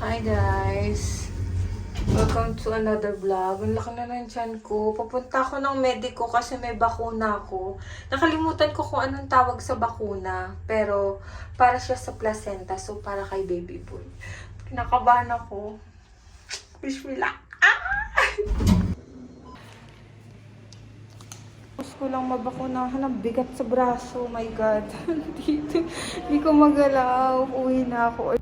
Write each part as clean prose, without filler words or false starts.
Hi guys! Welcome to another vlog. Ang laki na ng tiyan ko. Papunta ako ng medico kasi may bakuna ako. Nakalimutan ko kung anong tawag sa bakuna. Pero para siya sa placenta. So para kay baby boy. Kinakabahan ako. Wish me luck. Gusto ko lang mabakunahan. Ang bigat sa braso. Oh my God. Dito. Hindi ko magalaw. Uwi na ako.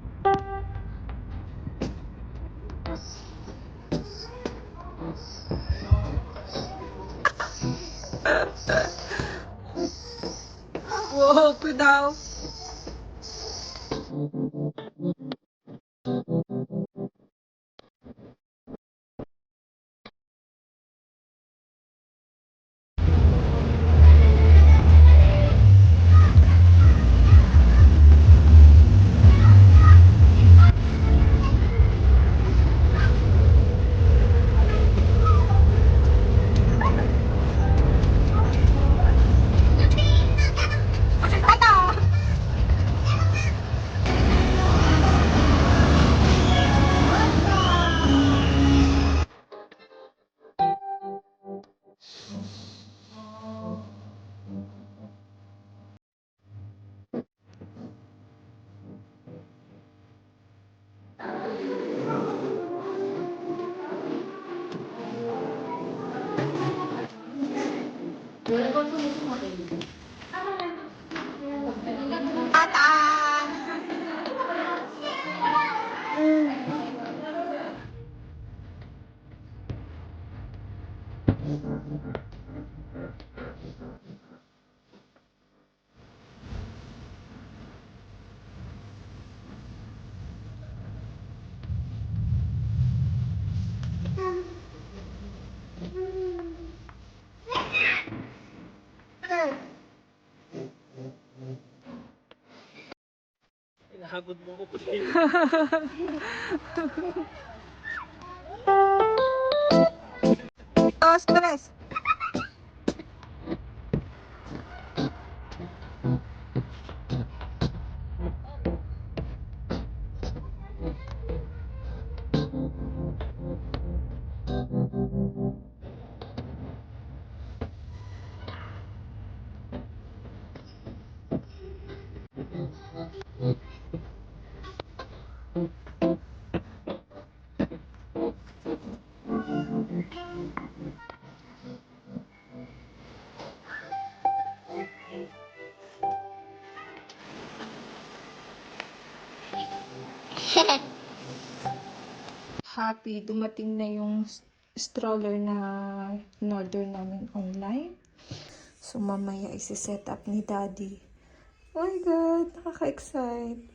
Wow, cuidado. Hagod mo ko po. Dos, tres. Happy, dumating na yung stroller na in-order namin online. So, mamaya isi-set up ni Daddy. Oh my God, nakaka-excite.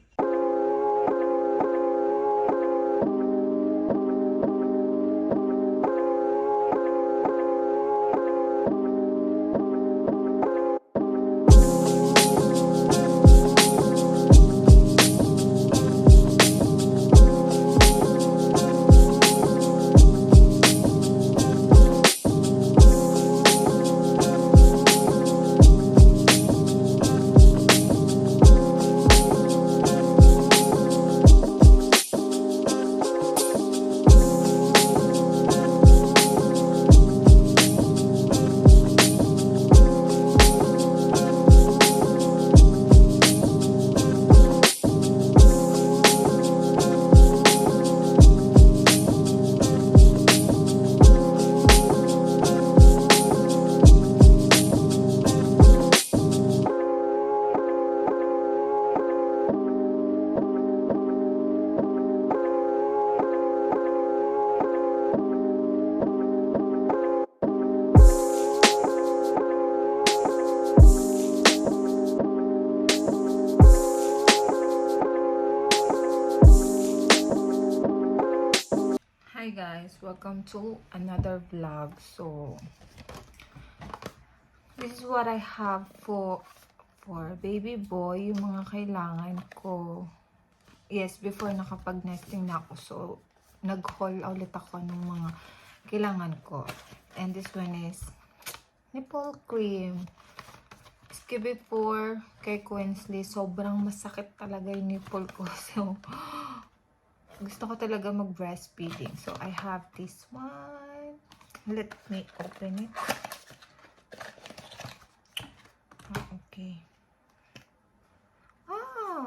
Hi guys, welcome to another vlog. So this is what I have for baby boy, yung mga kailangan ko. Yes, before nakapag-nesting na ako. So nag-haul ulit ako ng mga kailangan ko. And this one is nipple cream. Skibi for kay Quinsley. Sobrang masakit talaga yung nipple ko. So gusto ko talaga mag-breastfeeding. So, I have this one. Let me open it. Okay.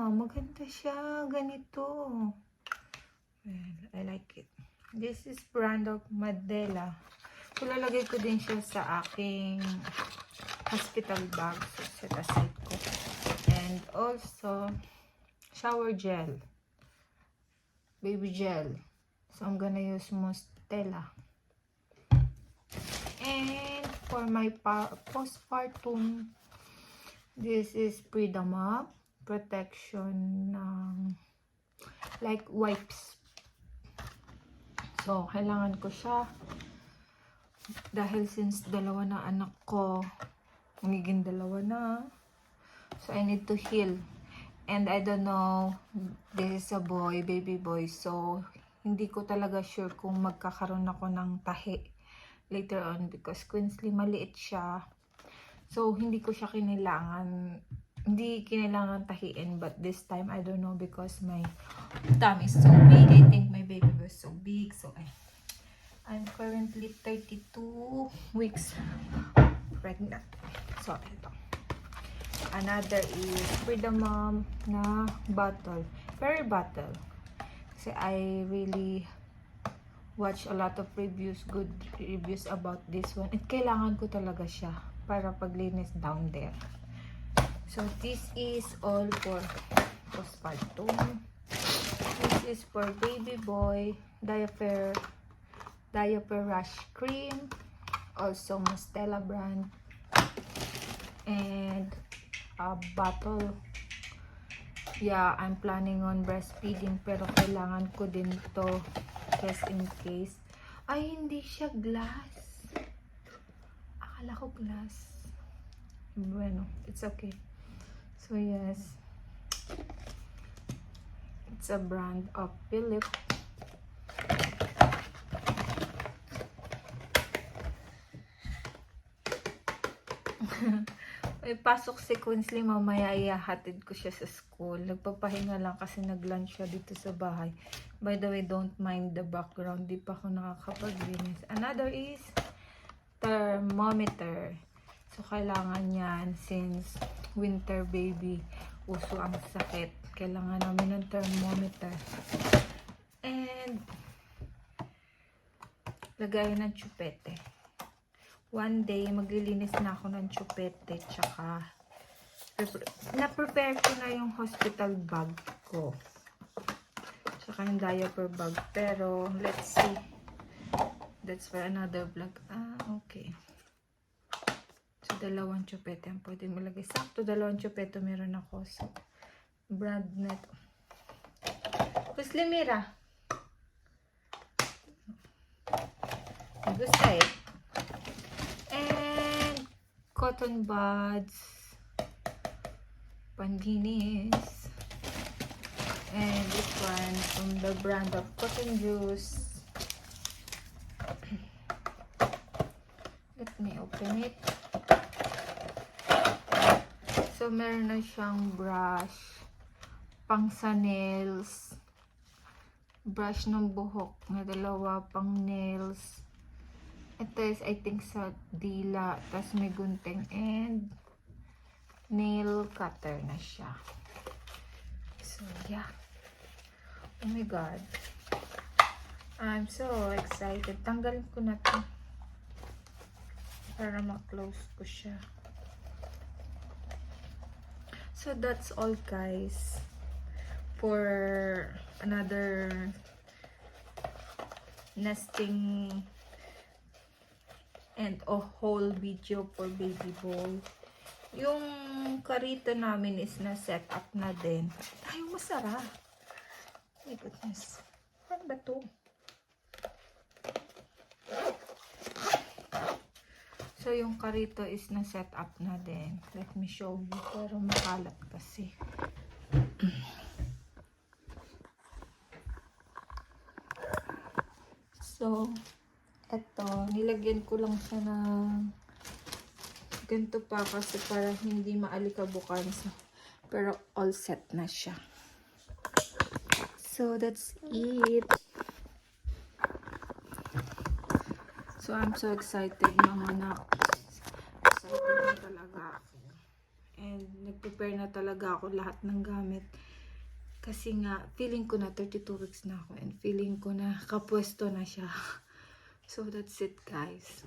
Maganda siya. Ganito. Well, I like it. This is brand of Madela. Kulalagay ko din siya sa aking hospital bag. So, set aside ko. And also, shower gel. Baby gel. So, I'm gonna use Mostela. And for my postpartum, this is Pridamab. Protection ng like wipes. So, kailangan ko siya. Dahil since dalawa na anak ko, magiging dalawa na. So, I need to heal. And I don't know, this is a boy, baby boy. So, hindi ko talaga sure kung magkakaroon ako ng tahi later on. Because Quinsley, maliit siya. So, hindi kinailangan tahiin. But this time, I don't know because my tummy is so big. I think my baby was so big. So, I'm currently 32 weeks pregnant. So, ito. Another is Pridamab na bottle. Very bottle. Kasi I really watch a lot of reviews, good reviews about this one. At kailangan ko talaga siya para paglinis down there. So, this is all for postpartum. This is for baby boy diaper rash cream. Also, Mostela brand. And a bottle. Yeah, I'm planning on breastfeeding pero kailangan ko din to just in case. Ay, hindi siya glass. Akala ko glass. Bueno, it's okay. So, yes. It's a brand of Philips. May pasok si Quinsley, mamaya ihahatid ko siya sa school. Nagpapahinga lang kasi nag-lunch siya dito sa bahay. By the way, don't mind the background. Di pa ako nakakapaglinis. Another is thermometer. So, kailangan yan since winter baby, uso ang sakit. Kailangan namin ng thermometer. And, lagayan ng chupete. One day, maglilinis na ako ng chupete. Tsaka, na-prepare ko na yung hospital bag ko. Tsaka yung diaper bag. Pero, let's see. That's for another vlog. Okay. So, dalawang chupete ang pwede malagay. Sakto, dalawang chupete meron ako. So, brand neto. Kuslimira. Gusto eh. And, cotton buds. Pandinis. And this one from the brand of Cotton Juice. Let me open it. So, meron na siyang brush, pang sa nails, brush ng buhok na dalawa, pang nails. Ito is, I think, sa dila, tas may gunting, and nail cutter na siya. So, yeah. Oh my God. I'm so excited. Tanggalin ko na ito para ma-close ko siya. So, that's all, guys, for another nesting and a whole video for baby boy. Yung karito namin is na set up na din. Ay, masarap. My goodness. Ano ba to? So, yung karito is na set up na din. Let me show you. Pero makalat kasi. So, eto. Nilagyan ko lang siya ng ganito pa kasi para hindi maalikabukan. So, pero all set na siya. So that's it. So I'm so excited mga anak. Excited na talaga ako. And nag-prepare na talaga ako lahat ng gamit. Kasi nga, feeling ko na 32 weeks na ako. And feeling ko na kapwesto na siya. So that's it guys.